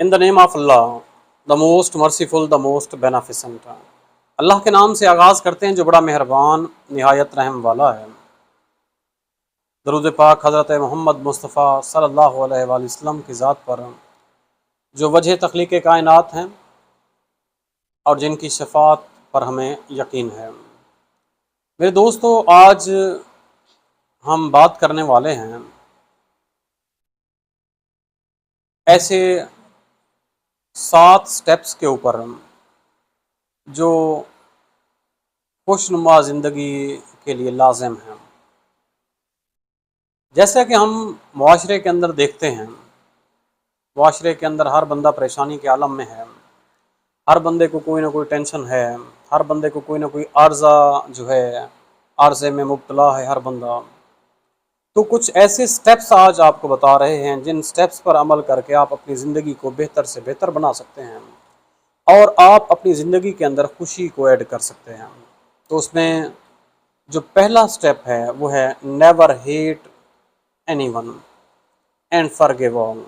In the name of Allah, the most merciful, the most beneficent. اللہ کے نام سے آغاز کرتے ہیں جو بڑا مہربان نہایت رحم والا ہے۔ درود پاک حضرت محمد مصطفیٰ صلی اللہ علیہ وآلہ وسلم کی ذات پر جو وجہ تخلیق کائنات ہیں اور جن کی شفاعت پر ہمیں یقین ہے۔ میرے دوستو، آج ہم بات کرنے والے ہیں ایسے 7 سٹیپس کے اوپر جو خوشنما زندگی کے لیے لازم ہیں۔ جیسا کہ ہم معاشرے کے اندر دیکھتے ہیں، معاشرے کے اندر ہر بندہ پریشانی کے عالم میں ہے، ہر بندے کو کوئی نہ کوئی ٹینشن ہے، ہر بندے کو کوئی نہ کوئی عارضہ جو ہے عارضے میں مبتلا ہے ہر بندہ۔ تو کچھ ایسے سٹیپس آج آپ کو بتا رہے ہیں جن سٹیپس پر عمل کر کے آپ اپنی زندگی کو بہتر سے بہتر بنا سکتے ہیں اور آپ اپنی زندگی کے اندر خوشی کو ایڈ کر سکتے ہیں۔ تو اس میں جو پہلا سٹیپ ہے وہ ہے never hate anyone and forgive all.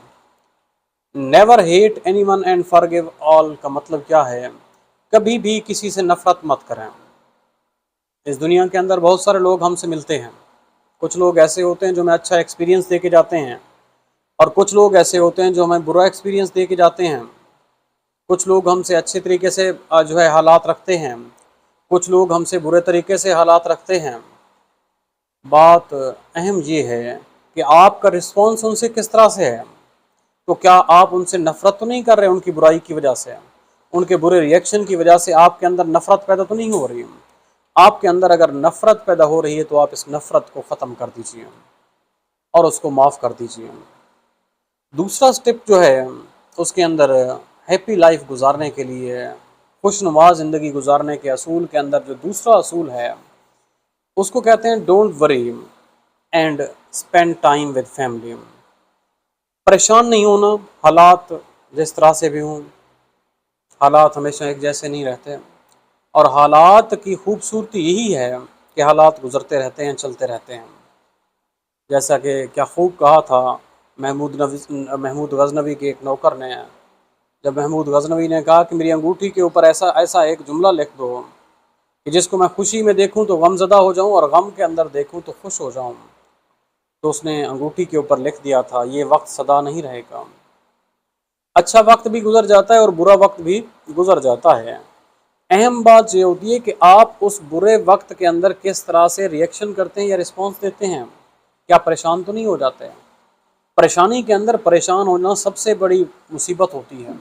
Never hate anyone and forgive all کا مطلب کیا ہے؟ کبھی بھی کسی سے نفرت مت کریں۔ اس دنیا کے اندر بہت سارے لوگ ہم سے ملتے ہیں، کچھ لوگ ایسے ہوتے ہیں جو ہمیں اچھا ایکسپیرینس دے کے جاتے ہیں، اور کچھ لوگ ایسے ہوتے ہیں جو ہمیں برا ایکسپیرینس دے کے جاتے ہیں۔ کچھ لوگ ہم سے اچھے طریقے سے جو ہے حالات رکھتے ہیں، کچھ لوگ ہم سے برے طریقے سے حالات رکھتے ہیں۔ بات اہم یہ ہے کہ آپ کا رسپانس ان سے کس طرح سے ہے۔ تو کیا آپ ان سے نفرت تو نہیں کر رہے ان کی برائی کی وجہ سے، ان کے برے ریئیکشن کی وجہ سے آپ کے اندر نفرت پیدا تو نہیں ہو رہی؟ آپ کے اندر اگر نفرت پیدا ہو رہی ہے تو آپ اس نفرت کو ختم کر دیجئے اور اس کو معاف کر دیجئے۔ دوسرا سٹیپ جو ہے اس کے اندر ہیپی لائف گزارنے کے لیے، خوشنما زندگی گزارنے کے اصول کے اندر جو دوسرا اصول ہے اس کو کہتے ہیں don't worry and spend time with family. پریشان نہیں ہونا، حالات جس طرح سے بھی ہوں، حالات ہمیشہ ایک جیسے نہیں رہتے، اور حالات کی خوبصورتی یہی ہے کہ حالات گزرتے رہتے ہیں، چلتے رہتے ہیں۔ جیسا کہ کیا خوب کہا تھا محمود غزنوی کے ایک نوکر نے، جب محمود غزنوی نے کہا کہ میری انگوٹھی کے اوپر ایسا ایک جملہ لکھ دو کہ جس کو میں خوشی میں دیکھوں تو غم زدہ ہو جاؤں اور غم کے اندر دیکھوں تو خوش ہو جاؤں، تو اس نے انگوٹھی کے اوپر لکھ دیا تھا یہ وقت سدا نہیں رہے گا۔ اچھا وقت بھی گزر جاتا ہے اور برا وقت بھی گزر جاتا ہے۔ اہم بات یہ ہوتی ہے کہ آپ اس برے وقت کے اندر کس طرح سے ریئیکشن کرتے ہیں یا رسپانس دیتے ہیں۔ کیا پریشان تو نہیں ہو جاتے ہیں؟ پریشانی کے اندر پریشان ہونا سب سے بڑی مصیبت ہوتی ہے۔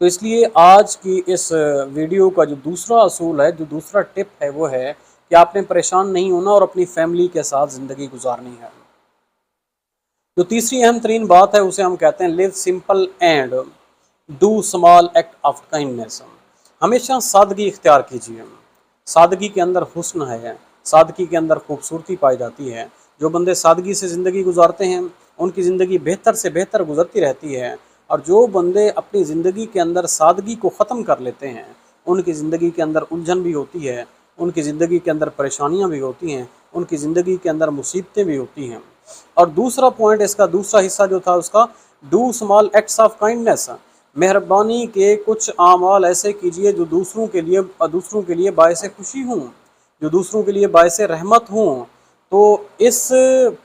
تو اس لیے آج کی اس ویڈیو کا جو دوسرا اصول ہے، جو دوسرا ٹپ ہے وہ ہے کہ آپ نے پریشان نہیں ہونا اور اپنی فیملی کے ساتھ زندگی گزارنی ہے۔ جو تیسری اہم ترین بات ہے اسے ہم کہتے ہیں live simple and do small act of kindness. ہمیشہ سادگی اختیار کیجیے۔ سادگی کے اندر حسن ہے، سادگی کے اندر خوبصورتی پائی جاتی ہے۔ جو بندے سادگی سے زندگی گزارتے ہیں ان کی زندگی بہتر سے بہتر گزرتی رہتی ہے، اور جو بندے اپنی زندگی کے اندر سادگی کو ختم کر لیتے ہیں ان کی زندگی کے اندر الجھن بھی ہوتی ہے، ان کی زندگی کے اندر پریشانیاں بھی ہوتی ہیں، ان کی زندگی کے اندر مصیبتیں بھی ہوتی ہیں۔ اور دوسرا پوائنٹ اس کا دوسرا حصہ جو تھا اس کا do small acts of kindness. مہربانی کے کچھ اعمال ایسے کیجئے جو دوسروں کے لیے باعث خوشی ہوں، جو دوسروں کے لیے باعث رحمت ہوں۔ تو اس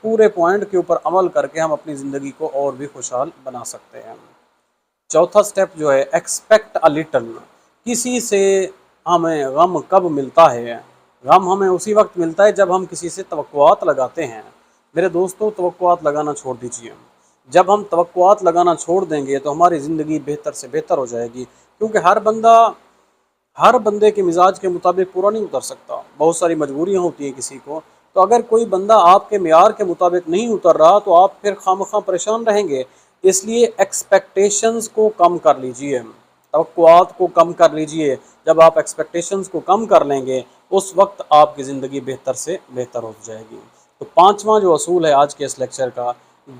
پورے پوائنٹ کے اوپر عمل کر کے ہم اپنی زندگی کو اور بھی خوشحال بنا سکتے ہیں۔ چوتھا سٹیپ جو ہے ایکسپیکٹ اے لٹل۔ کسی سے ہمیں غم کب ملتا ہے؟ غم ہمیں اسی وقت ملتا ہے جب ہم کسی سے توقعات لگاتے ہیں۔ میرے دوستوں، توقعات لگانا چھوڑ دیجیے۔ جب ہم توقعات لگانا چھوڑ دیں گے تو ہماری زندگی بہتر سے بہتر ہو جائے گی، کیونکہ ہر بندے کے مزاج کے مطابق پورا نہیں اتر سکتا، بہت ساری مجبوریاں ہوتی ہیں کسی کو۔ تو اگر کوئی بندہ آپ کے معیار کے مطابق نہیں اتر رہا تو آپ پھر خواہ پریشان رہیں گے۔ اس لیے ایکسپیکٹیشنز کو کم کر لیجئے، توقعات کو کم کر لیجئے۔ جب آپ ایکسپیکٹیشنز کو کم کر لیں گے اس وقت آپ کی زندگی بہتر سے بہتر ہو جائے گی۔ تو پانچواں جو اصول ہے آج کے اس لیکچر کا،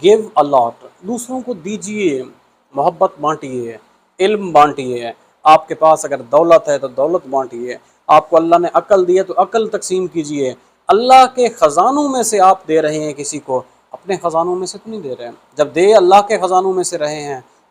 گیو اے لاٹ۔ دوسروں کو دیجئے، محبت بانٹیے، علم بانٹیے۔ آپ کے پاس اگر دولت ہے تو دولت بانٹیے، آپ کو اللہ نے عقل دی ہے تو عقل تقسیم کیجئے۔ اللہ کے خزانوں میں سے آپ دے رہے ہیں کسی کو، اپنے خزانوں میں سے تو نہیں دے رہے ہیں۔ جب دے اللہ کے خزانوں میں سے رہے ہیں